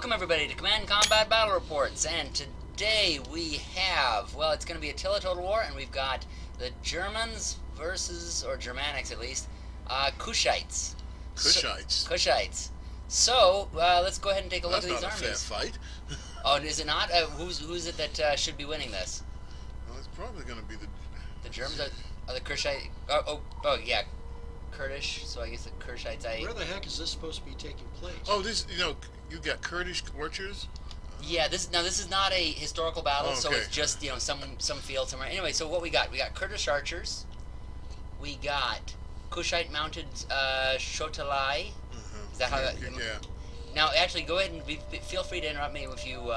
Welcome everybody to Command Combat Battle Reports, and today we have, well, it's going to be Attilla Total War, and we've got the Germans versus, or Germanics at least, Kushites. Kushites. So, let's go ahead and take a look at these That's not a armies. fair fight. Oh, is it not? Who's it that should be winning this? Well, it's probably going to be The Germans are the Kushites. Yeah, Kurdish. So I guess the Kushites. Where the heck is this supposed to be taking place? Oh, you got Kurdish archers. Yeah, this is not a historical battle, so Okay. it's just some field somewhere. Anyway, so what we got Kurdish archers, we got Kushite mounted shotalai. Is that how? Yeah. Now, actually, go ahead and feel free to interrupt me if you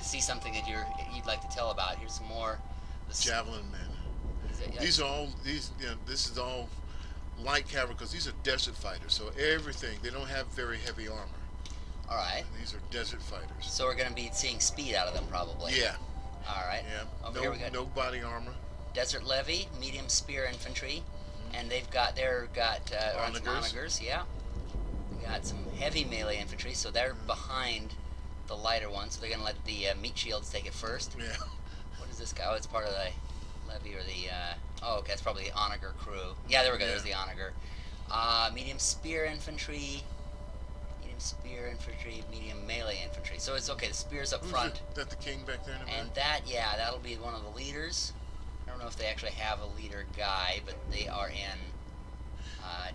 see something that you'd like to tell about. Here's some more. Javelin men. This is all light cavalry because these are desert fighters. So everything, they don't have very heavy armor. All right. These are desert fighters. So we're going to be seeing speed out of them probably. Yeah. All right. Yeah. Over here we got no body armor. Desert Levy, medium spear infantry, and they've got onagers. Yeah. We got some heavy melee infantry, so they're behind the lighter ones. So they're going to let the meat shields take it first. Yeah. What is this guy? Oh, it's part of the levy or the. Okay, it's probably the onager crew. Yeah, there we go. Yeah. There's the onager. Medium spear infantry. Medium melee infantry. So it's okay. The spear's up front. Is that the king back there? And that'll be one of the leaders. I don't know if they actually have a leader guy, but they are in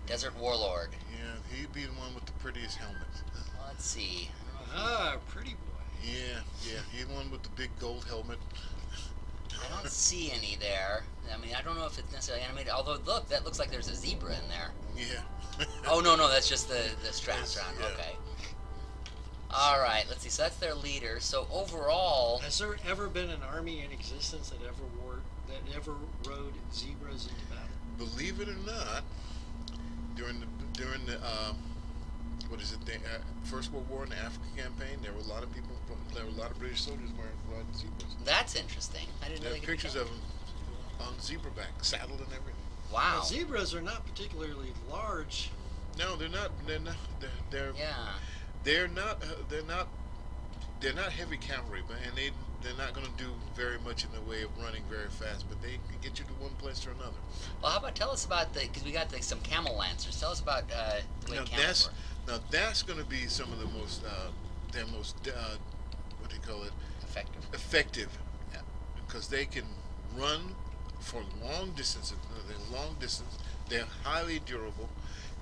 Desert Warlord. Yeah, he'd be the one with the prettiest helmet. Well, let's see. Pretty boy. Yeah, he's the one with the big gold helmet. I don't see any there. I mean, I don't know if it's necessarily animated. Although, look, that looks like there's a zebra in there. Yeah. Oh, no, that's just the straps around. Yeah. Okay. All right, let's see. So that's their leader. So overall, Has there ever been an army in existence that ever rode zebras into battle? Believe it or not, during the First World War and the Africa campaign, there were a lot of British soldiers riding zebras. that's interesting. I didn't There know are they could pictures of them on zebra back, saddled and everything. Wow. Now, zebras are not particularly large. No, they're not. Yeah. They're not heavy cavalry, but they're not going to do very much in the way of running very fast, but they can get you to one place or another. Well, how about tell us about because we got some camel lancers. Tell us about the way camels work. Now that's going to be some of the most what do you call it? Effective, because they can run for long distances. They're long distance. They're highly durable,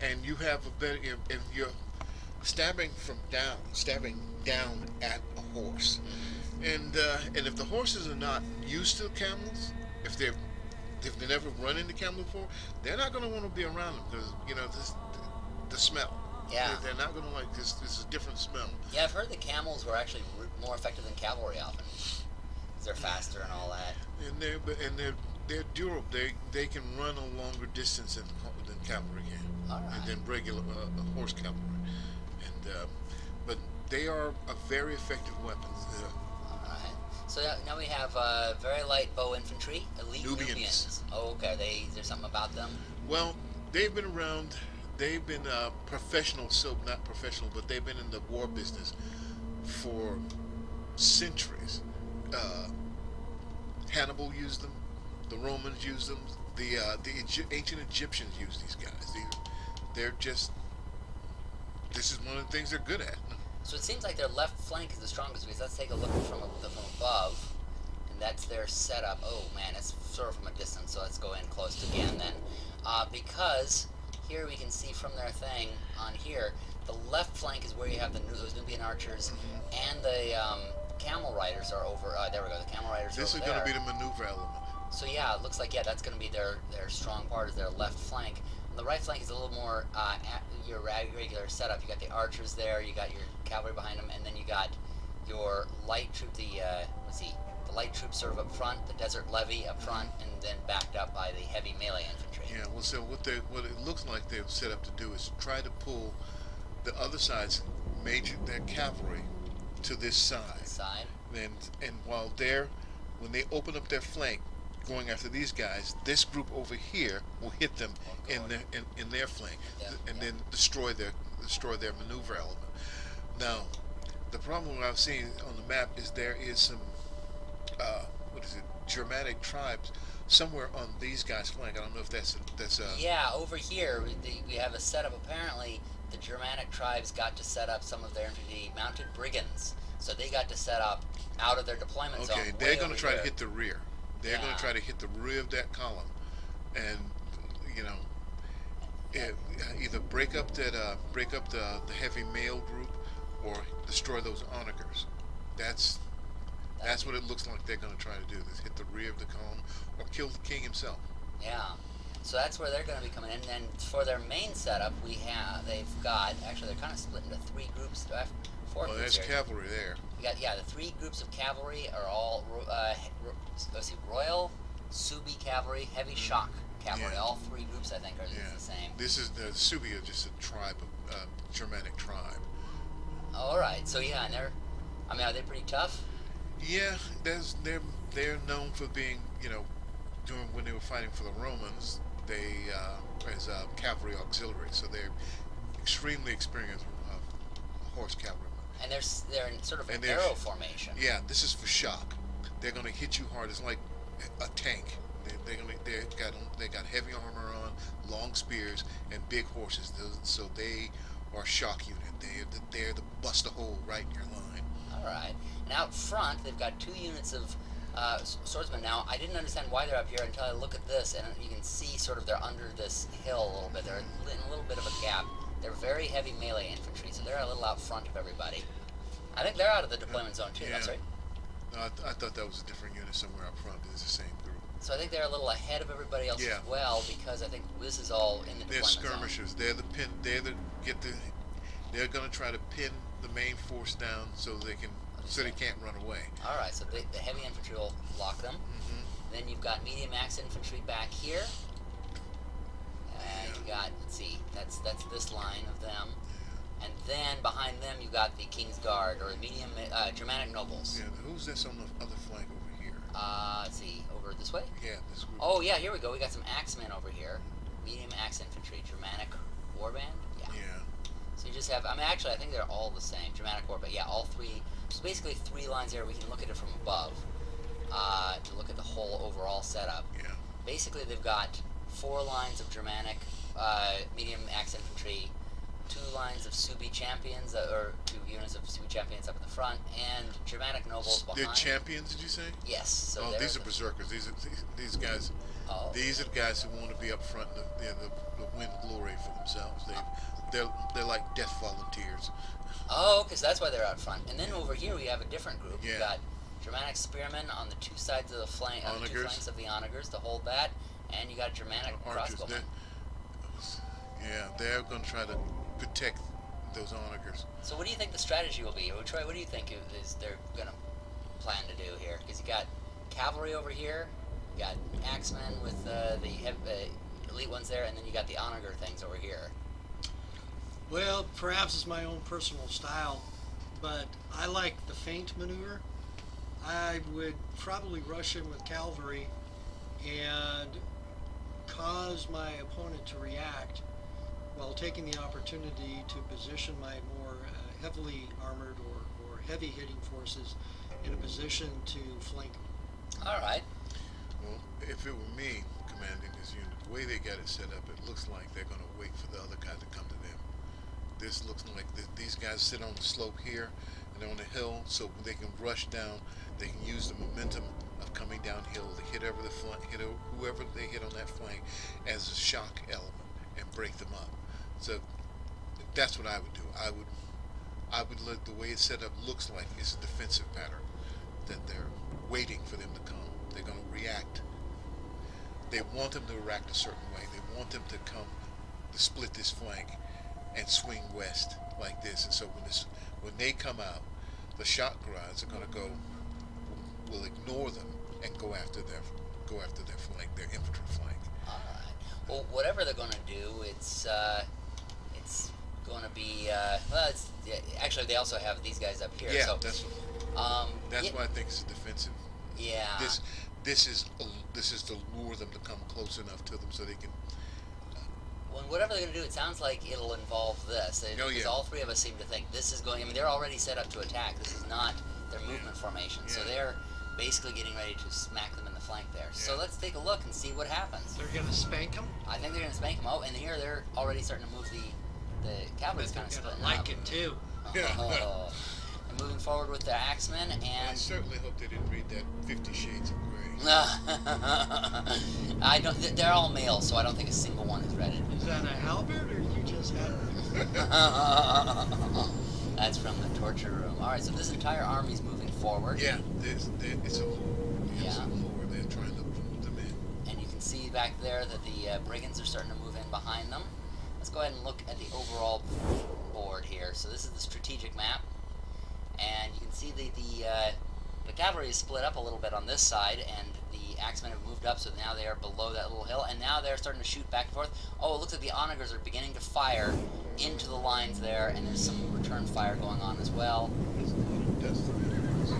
and you have a better if you're stabbing down at a horse, and if the horses are not used to camels, if they never run into camels before, they're not going to want to be around them because the smell. Yeah. They're not going to like this. This is a different smell. Yeah, I've heard the camels were actually more effective than cavalry often. 'Cause they're faster and all that. And they're durable. They can run a longer distance than cavalry can, All right. and than regular horse cavalry. And but they are a very effective weapon. All right. So now we have very light bow infantry, elite Nubians. Oh, okay. Is there something about them? Well, they've been around. They've been professional, so not professional, but they've been in the war business for centuries. Hannibal used them. The Romans used them. The ancient Egyptians used these guys. This is one of the things they're good at. So it seems like their left flank is the strongest because let's take a look from above, and that's their setup. Oh man, it's sort of from a distance, so let's go in close again then, because here we can see from their thing on here, the left flank is where you have those Nubian archers, and the camel riders are over. There we go. The camel riders This are is over there. going to be the maneuver element. So yeah, it looks like that's going to be their strong part is their left flank. And the right flank is a little more your regular setup. You got the archers there, you got your cavalry behind them, and then you got your light troop. The light troops sort of up front, the desert levy up front, and then backed up by the heavy melee infantry. Yeah. Well, so what it looks like they've set up to do is try to pull the other side's their cavalry to this side. And while when they open up their flank, going after these guys, this group over here will hit them in their flank, and then destroy their maneuver element. Now, the problem I've seen on the map is there is some, what is it, Germanic tribes somewhere on these guys' flank. I don't know if that's Yeah, over here we have a setup. Apparently, the Germanic tribes got to set up some of their infantry mounted brigands, so they got to set up out of their deployment zone. okay. way They're going over to try here. to hit the rear. They're going Yeah. to try to hit the rear of that column, and you know, it, either break up the heavy male group, or destroy those onagers. That's that's what it looks like they're going to try to do. Is hit the rear of the column, or kill the king himself. Yeah. So that's where they're going to be coming in. And then for their main setup, they've got actually they're kind of split into three groups, four Oh, groups there's here. cavalry there. You got the three groups of cavalry are all let's see, Royal, Subi cavalry, Heavy Shock cavalry. Yeah. All three groups I think are Yeah. the same. This is the Subi are just a tribe of Germanic tribe. All right. So yeah, and are they pretty tough? Yeah, they're known for being, during when they were fighting for the Romans, they as cavalry auxiliary, so they're extremely experienced horse cavalrymen. And they're in sort of And an they're- arrow formation. Yeah, this is for shock. They're gonna hit you hard. It's like a tank. They got heavy armor on, long spears, and big horses. So they are shock unit. They're the bust a hole right in your line. All right. And out front, they've got two units of swordsmen. Now, I didn't understand why they're up here until I look at this, and you can see sort of they're under this hill a little bit. They're in a little bit of a gap. They're very heavy melee infantry, so they're a little out front of everybody. I think they're out of the deployment zone too. That's Yeah. right. No, I thought that was a different unit somewhere up front, but it's the same group. So I think they're a little ahead of everybody else Yeah. as well, because I think this is all in the They're deployment zone. skirmishers. They're gonna try to pin the main force down so they can't run away. All right, so the heavy infantry will block them. Mm-hmm. Then you've got medium axe infantry back here. And you got, let's see, that's this line of them. And then behind them you've got the King's Guard, or the medium Germanic nobles. Yeah, who's this on the other flank over here? Let's see, over this way? Yeah, this group. Oh yeah, here we go. We got some axemen over here. Medium axe infantry, Germanic warband. Yeah. Yeah. So you just have, actually I think they're all the same. Germanic warband, yeah, all three. So basically three lines there. We can look at it from above to look at the whole overall setup. Yeah. Basically they've got 4 lines of Germanic medium axe infantry, 2 lines of Subi champions, or 2 units of Subi champions up in the front, and Germanic nobles behind. They're champions, did you say? Yes. So Oh, they're these are berserkers. These guys. Oh. These are the guys who want to be up front and win glory for themselves. They're like death volunteers. Oh, because that's why they're out front. And then over here we have a different group. Yeah. We've got Germanic spearmen on the 2 sides of the flank, on the 2 Onagers. flanks of the onagers to hold that, and you got Germanic Archers. crossbowmen. They're going to try to protect those onagers. So what do you think the strategy will be? Or Troy, what do you think is they're going to plan to do here? Because you got cavalry over here, you got axemen with the elite ones there, and then you got the onager things over here. Well, perhaps it's my own personal style, but I like the feint maneuver. I would probably rush in with cavalry and cause my opponent to react while taking the opportunity to position my more heavily armored or heavy hitting forces in a position to flank them. All right. Well, if it were me commanding this unit, the way they got it set up, it looks like they're going to wait for the other guy to come to them. This looks like these guys sit on the slope here and they're on the hill, so they can rush down. They can use the momentum of coming downhill to hit whoever they hit on that flank as a shock element and break them up. So that's what I would do. I would let the way it's set up looks like it's a defensive pattern, that they're waiting for them to come. They're going to react. They want them to react a certain way. They want them to come to split this flank and swing west like this. And so when they come out, the shock guards are going to will ignore them and go after their flank, their infantry flank. All right. Well, whatever they're going to do, it's going to be actually they also have these guys up here. Yeah, so, that's yeah, why I think it's defensive. Yeah. This is to lure them to come close enough to them so they can Well, whatever they're going to do, it sounds like it'll involve this. Oh, Because yeah. all three of us seem to think this is going. I mean, they're already set up to attack. This is not their movement formation. So Yeah. they're basically getting ready to smack them in the flank there. So Yeah. let's take a look and see what happens. They're gonna spank them. I think they're going to spank them out, and here they're already starting to move the cavalry's They're kind of gonna splitting like up. it too. Yeah. Oh. And moving forward with their axemen, I and certainly hope they didn't read that 50 Shades of Grey. I don't. They're all male, so I don't think a single one is read it. Is that a halberd or you just had it? That's from the torture room. All right, so this entire army's moving forward. Yeah, it's a hole. It's Yeah. a hole where they're trying to pull them in. And you can see back there that the brigands are starting to move in behind them. Let's go ahead and look at the overall board here. So this is the strategic map, and you can see the cavalry is split up a little bit on this side, and the axemen have moved up, so now they are below that little hill, and now they're starting to shoot back and forth. Oh, it looks like the onagers are beginning to fire into the lines there, and there's some return fire going on as well. There's a lot of dust in there.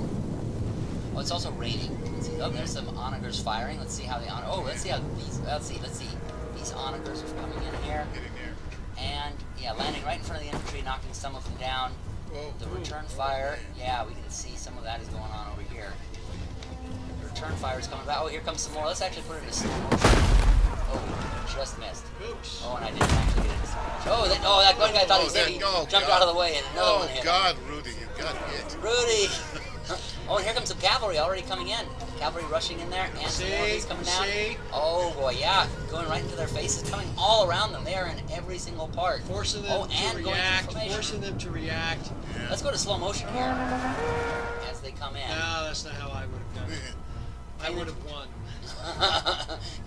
Oh, it's also raining. Let's see. Oh, there's some onagers firing. Let's see how the let's see how these. Let's see. These onagers are coming in here, Getting there. and yeah, landing right in front of the infantry, knocking some of them down. Oh, The return fire, yeah, we can see some of that is going on over here. The return fire is coming back. Oh, here comes some more. Let's actually put it into slow motion. Oh, just missed. Oops. Oh, and I didn't actually get it into slow motion. That one guy thought he was hit. He jumped out of the way, and another one hit him. God, Rudy, you got hit. Rudy! Oh, and here comes some cavalry already coming in. Cavalry rushing in there, and some more of these coming down. See? Oh boy, yeah, going right into their faces, coming all around them. They are in every single part. Forcing them Oh, to and going into react. formation. Forcing them to react. Yeah. Let's go to slow motion here as they come in. No, that's not how I would have done it. I would have won.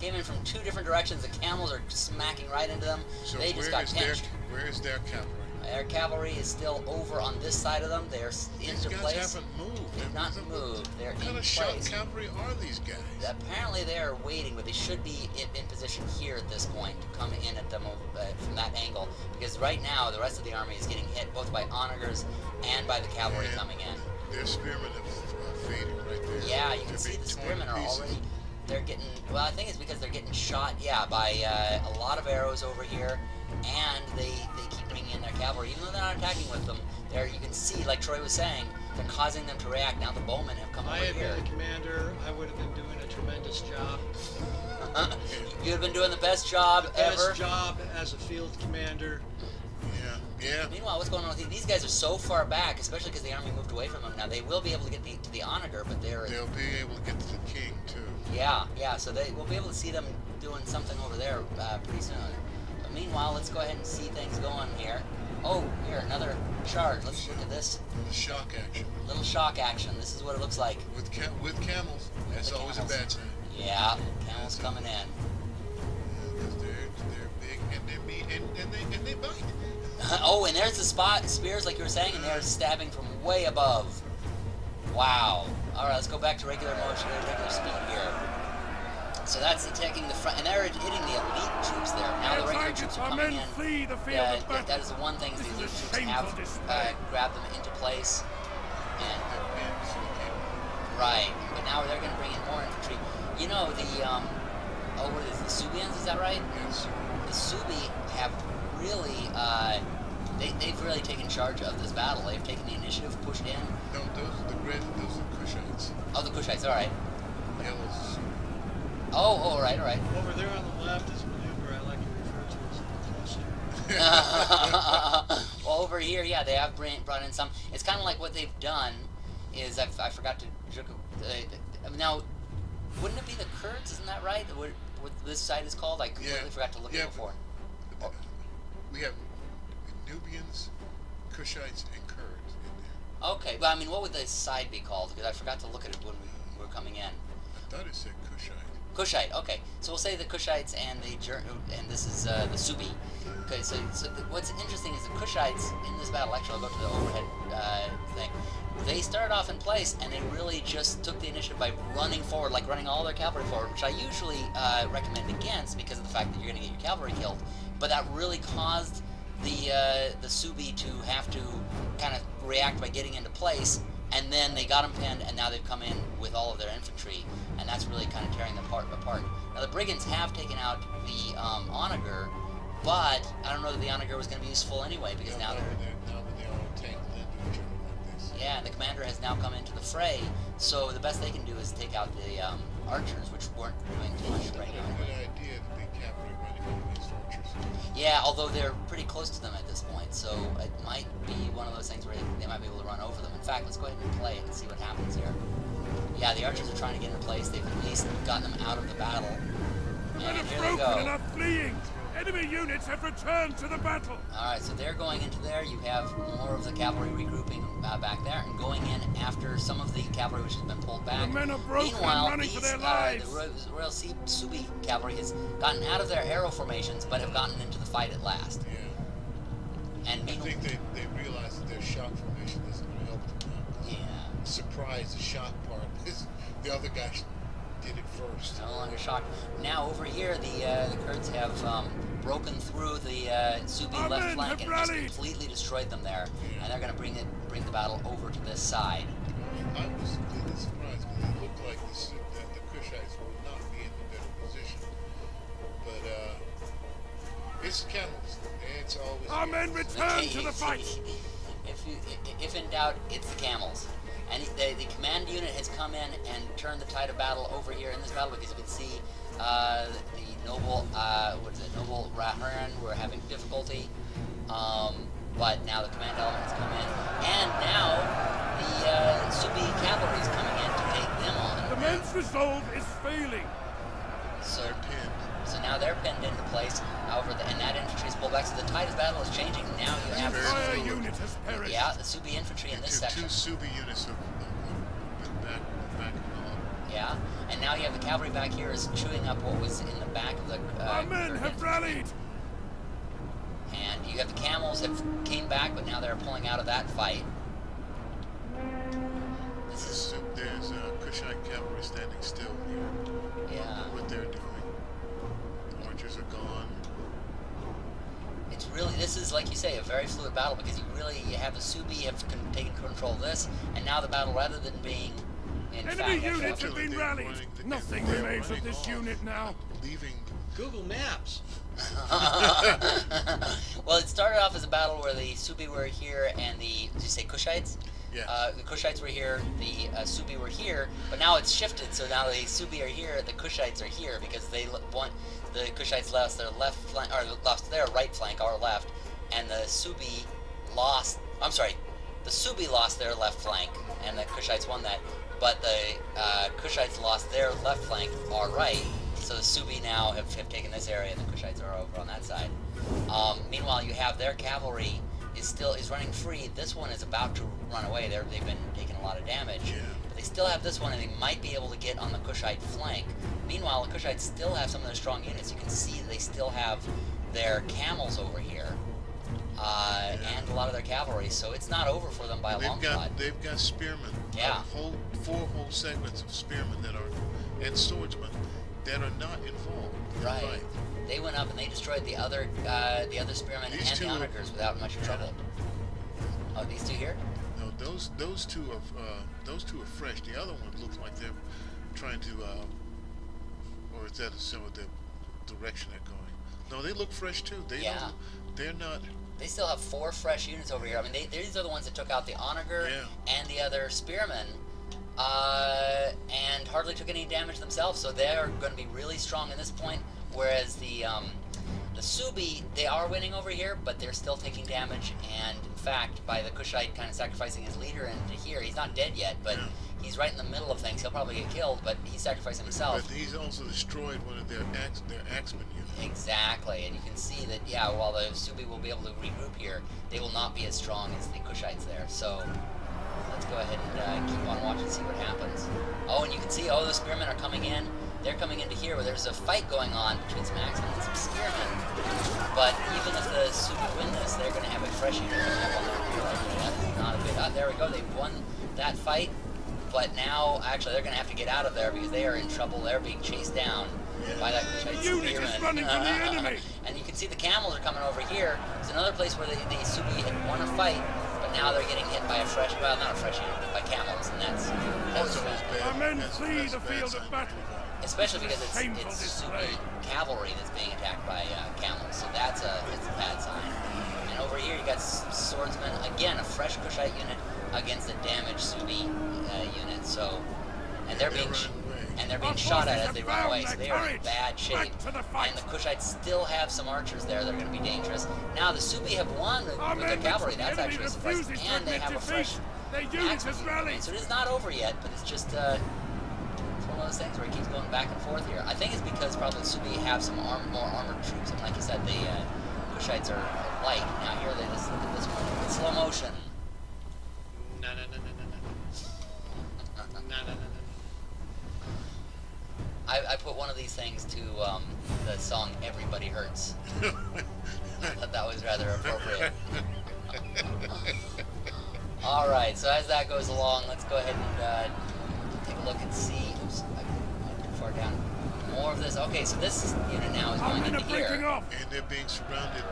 Came in from two different directions. The camels are smacking right into them. So They just got pinched. where is their cavalry? Their cavalry is still over on this side of them. They're These into guys place. haven't moved. They've not moved. They're What kind in of shock place. cavalry are these guys? Apparently they are waiting, but they should be in position here at this point to come in at them from that angle. Because right now the rest of the army is getting hit both by onagers and by the cavalry Yeah. coming in. Their spearmen have faded right there. Yeah, you can They're see being the torn spearmen to are pieces. already. They're getting. Well, I think it's because they're getting shot. Yeah, by a lot of arrows over here, and they keep bringing in their cavalry, even though they're not attacking with them. There, you can see, like Troy was saying, they're causing them to react. Now the bowmen have come I over had here. been the commander. I would have been doing a tremendous job. You've been doing the best job ever. Best job as a field commander. Yeah. Meanwhile, what's going on with these guys? Are so far back, especially because the army moved away from them. Now they will be able to get to the onager, but they'll be able to get to the king too. Yeah. So we'll be able to see them doing something over there pretty soon. But meanwhile, let's go ahead and see things going here. Oh, here another charge. Let's look at this The shock action little shock action. This is what it looks like. with camels. That's the always camels. a bad sign. Yeah, camels coming in. Because they're big and they're mean and they bite. Oh, and there's the spears, like you were saying, and they're stabbing from way above. Wow. All right, let's go back to regular motion, regular speed here. So that's attacking the front, and they're hitting the elite troops there. Now the regular troops are coming in. Flee the field of battle. That is the one thing is the elite This is a troops shameful have display. grabbed them into place. And They're men, so they can't- right, but now they're going to bring in more infantry. You know the what is it, the Subians? Is that right? Yes. The Subi have really they've really taken charge of this battle. They've taken the initiative, pushed in. No, those are the red. Those are Kushites. Oh, the Kushites. All right. Yellows. Oh, all right. Over there on the left is a maneuver I like to refer to as the close. Well, over here, yeah, they have brought in some. It's kind of like what they've done is I forgot to. Now, wouldn't it be the Kurds? Isn't that right? What this site is called? I completely forgot to look at it before. We have Nubians, Kushites, and Kurds in there. Okay, but I mean, what would this side be called? Because I forgot to look at it when we were coming in. I thought it said Kushite. Kushite. Okay, so we'll say the Kushites and and this is the Subi. Okay, so what's interesting is the Kushites in this battle. Actually, I'll go to the overhead thing. They started off in place, and they really just took the initiative by running forward, like running all their cavalry forward, which I usually recommend against because of the fact that you're going to get your cavalry killed. But that really caused the Subi to have to kind of react by getting into place, and then they got them pinned, and now they've come in with all of their infantry, and that's really kind of tearing them apart. Now the brigands have taken out the onager, But I don't know that the Onager was going to be useful anyway, because now they're... Now that they're all tangled into each other like this. Yeah, and the commander has now come into the fray, so the best they can do is take out the archers, which weren't doing too much right It's now. a good idea to be cavalry running up against archers. Yeah, although they're pretty close to them at this point, so it might be one of those things where they might be able to run over them. In fact, let's go ahead and play it and see what happens here. Yeah, the archers are trying to get in place. They've at least gotten them out of the battle. And here they go. And are fleeing. Enemy units have returned to the battle. Alright, so they're going into there. You have more of the cavalry regrouping back there and going in after some of the cavalry which has been pulled back. The men are broken and Meanwhile, running for these, their lives. the Royal Subi cavalry has gotten out of their arrow formations but have gotten into the fight at last. Yeah. And I meanwhile, think they realize that their shock formation isn't going to help them now. yeah, Surprise, the shock part. The other guy did it first. no longer shocked. Now over here, the Kurds have broken through the Subi Our left men flank have and just rallied. completely destroyed them there. And they're going to bring the battle over to this side. I was completely surprised because it looked like that the Kushites would not be in a better position. But it's camels. It's always Our men camels. return to the fight. If in doubt, it's the camels. And the command unit has come in and turned the tide of battle over here in this battle because you can see the noble, noble Rahran were having difficulty. But now the command element has come in. And now the Subi cavalry is coming in to take them on. The men's resolve is failing. So, They're pinned. so now they're pinned into place. However, and that infantry is pulled back. So the tide of battle is changing. Now you have The entire unit has perished. yeah, the Subi infantry in this section. Two Subi units have been back on. Yeah, and now you have the cavalry back here is chewing up what was in the back of the Our men Kurd have infantry. rallied. And you have the camels have came back, but now they're pulling out of that fight. This is There's Kushite cavalry standing still here. yeah. What they're doing. The archers are gone. It's really this is like you say a very fluid battle because you have the Subi have taken control of this, and now the battle rather than being in Enemy fact units have Unfortunately, been they're rallied. running the- Nothing they're remains of running this off, unit now. Leaving. Google Maps. well, it started off as a battle where the Subi were here and the did you say Kushites? Yeah. The Kushites were here, the Subi were here, but now it's shifted. So now the Subi are here, the Kushites are here because the Kushites lost their left flank, or lost their right flank, our left, and the Subi lost. I'm sorry, the Subi lost their left flank, and the Kushites won that. But the Kushites lost their left flank, our right. So the Subi now have taken this area, and the Kushites are over on that side. Meanwhile, you have their cavalry is running free. This one is about to run away. They've been taking a lot of damage. Yeah. But they still have this one, and they might be able to get on the Kushite flank. Meanwhile, the Kushites still have some of their strong units. You can see that they still have their camels over here, and a lot of their cavalry. So it's not over for them by a long shot. They've got spearmen. Yeah. Four whole segments of spearmen and swordsmen that are not involved. in the Right. fight. They went up and they destroyed the other spearmen These and the two- onagers without much trouble. Oh, these two here? No, those two are fresh. The other one looks like they're trying to, or is that some of the direction they're going? No, they look fresh too. Yeah. They're not. They still have 4 fresh units over here. I mean, these are the ones that took out the onager Yeah. and the other spearmen, and hardly took any damage themselves. So they're going to be really strong at this point. Whereas the Subi, they are winning over here, but they're still taking damage. And in fact, by the Kushite kind of sacrificing his leader into here, he's not dead yet, but Yeah. he's right in the middle of things. He'll probably get killed, but he's sacrificing himself. But he's also destroyed one of their axemen units. Exactly, and you can see that, yeah, while the Subi will be able to regroup here, they will not be as strong as the Kushites there. So let's go ahead and keep on watching and see what happens. Oh, and you can see, the spearmen are coming in. They're coming into here where there's a fight going on between some axemen and some spearmen. But even if the Subi win this, they're going to have a fresh unit coming up on their rear. That's not a good... there we go, they've won that fight. But now, actually, they're going to have to get out of there because they are in trouble. They're being chased down by that Kushite Unit is running from the enemy. And you can see the camels are coming over here. It's another place where the Subi had won a fight, but now they're getting hit by a fresh, well, not a fresh unit, but by camels, and that's Also, bad. Our men that's flee the a bad field sign of for battle. anybody. especially because Shameful it's display. Subi cavalry that's being attacked by camels, so it's a bad sign. And over here you got swordsmen, again a fresh Kushite unit against a damaged Subi unit. So, and they're being Our shot at forces as they have run away. found So their they are in courage. bad shape. Back to the fight. And the Kushites still have some archers there that are going to be dangerous. Now the Subi have won Our with the men cavalry. the That's enemy actually surprising. refuses to And they admit have a defeat. fresh Their unit axe has unit. rallied. So it is not over yet, but it's just it's one of those things where it keeps going back and forth here. I think it's because probably the Subi have some more armored troops, and like you said, the Kushites are light. Now here they just look at this one in slow motion. No, no, no, no, no, no. No, no, no, no, no. I put one of these things to the song "Everybody Hurts." I thought that was rather appropriate. All right, so as that goes along, let's go ahead and take a look and see. Oops, I went too far down. More of this. Okay, so this unit now is Our going men into are breaking here. off. And they're being surrounded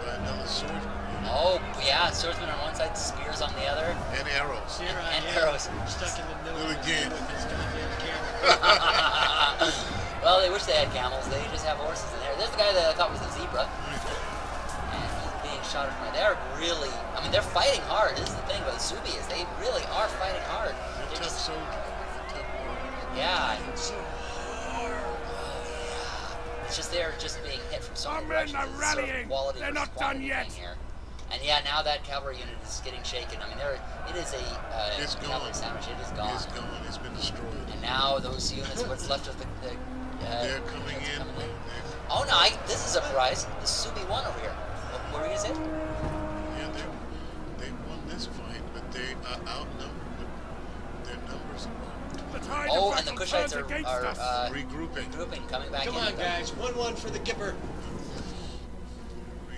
by another swordsman. Oh, yeah, swordsmen on one side, spears on the other. And arrows. Here I And am, arrows. stuck in the middle Do of it again. with this goddamn camera. Well, they wish they had camels. They just have horses in there. There's the guy that I thought was a zebra. And he's being shot at. They're really, I mean, they're fighting hard. This is the thing about the Subi is they really are fighting hard. They're They're tough just, soldiers. They're tough warriors. yeah. So hard. It's just they're just being hit from so Our many men directions. are It's sort of rallying. quality They're versus not done quantity yet. thing here. And yeah, now that cavalry unit is getting shaken. I mean, it is a It's cavalry gone. sandwich. It is gone. It's gone. It's been destroyed. And now those units, what's left of the They're coming in. Oh no, this is a surprise. The Subi won over here. What were you gonna say? Yeah, they won this fight, but they are outnumbered. Their numbers The tide Oh, of and the battle Kushites turns against are us. regrouping. grouping, coming back Come in. on, with them. guys. 1-1 for the Gipper.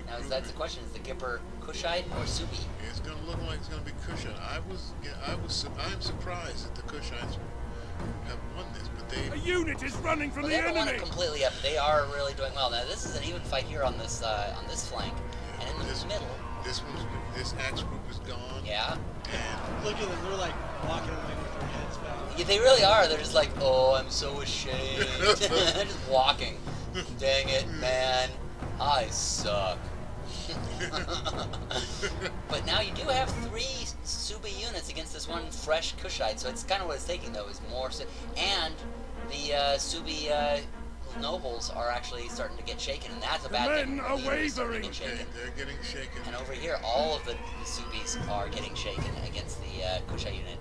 Now that's the question: is the Gipper Kushite or Subi? It's going to look like it's going to be Kushite. I'm surprised that the Kushites have won this, but A they. unit is running from Well, the they haven't won it enemy. completely up. They are really doing well. Now this is an even fight here on this flank, and in the This- middle. This axe group is gone. Yeah. And Look at them. They're like walking away with their heads bowed. Yeah, they really are. They're just like, oh, I'm so ashamed. They're just walking. Dang it, man. I suck. But now you do have 3 Subi units against this one fresh Kushite, so it's kind of what it's taking, though, is more. And the Subi nobles are actually starting to get shaken, and that's a bad thing. men are The leaders starting to wavering. get shaken. they're getting shaken. And over here, all of the Subis are getting shaken against the Kushite unit.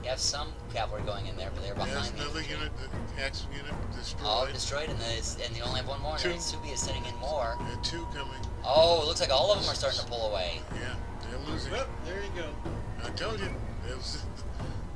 You have some cavalry going in there, but they're behind There's the another infantry. unit, the axe unit, destroyed. All destroyed, and you only have one more. And Two. then Subi is sending in more. There are 2 coming. Oh, it looks like all of them are starting to pull away. Yeah, they're losing. Well, there you go. I told you.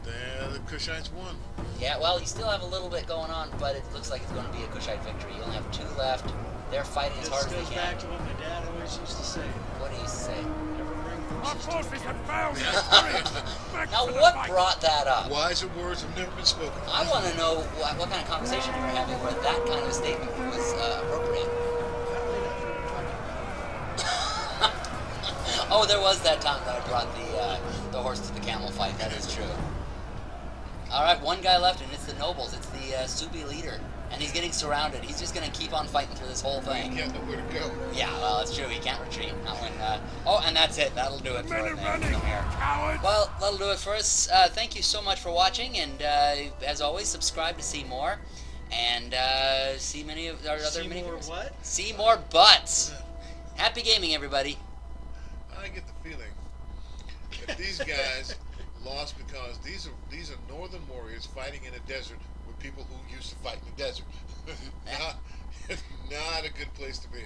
The Kushites won. Yeah, well, you still have a little bit going on, but it looks like it's going to be a Kushite victory. You only have 2 left. They're fighting as This hard as goes they back can. to what my dad always used to say. What do you say? Never bring Our horses to forces the have camp. found their courage. Back Now, to the what fight. brought that up? Wiser words have never been spoken. I want to know what kind of conversation you were having where that kind of statement was appropriate. Oh, there was that time that I brought the horse to the camel fight. That is true. All right, one guy left, and it's the nobles. It's the Subi leader, and he's getting surrounded. He's just going to keep on fighting through this whole You thing. can't know where to go. Yeah, well, it's true. He can't retreat. Not when. Oh, and that's it. That'll do it for Men it. are man. running. Come here. Cowards. Well, that'll do it for us. Thank you so much for watching, and as always, subscribe to see more, and see many of our other See mini more videos. what? See more butts. Happy gaming, everybody. I get the feeling that these guys lost because these are northern warriors fighting in a desert with people who used to fight in the desert. not a good place to be.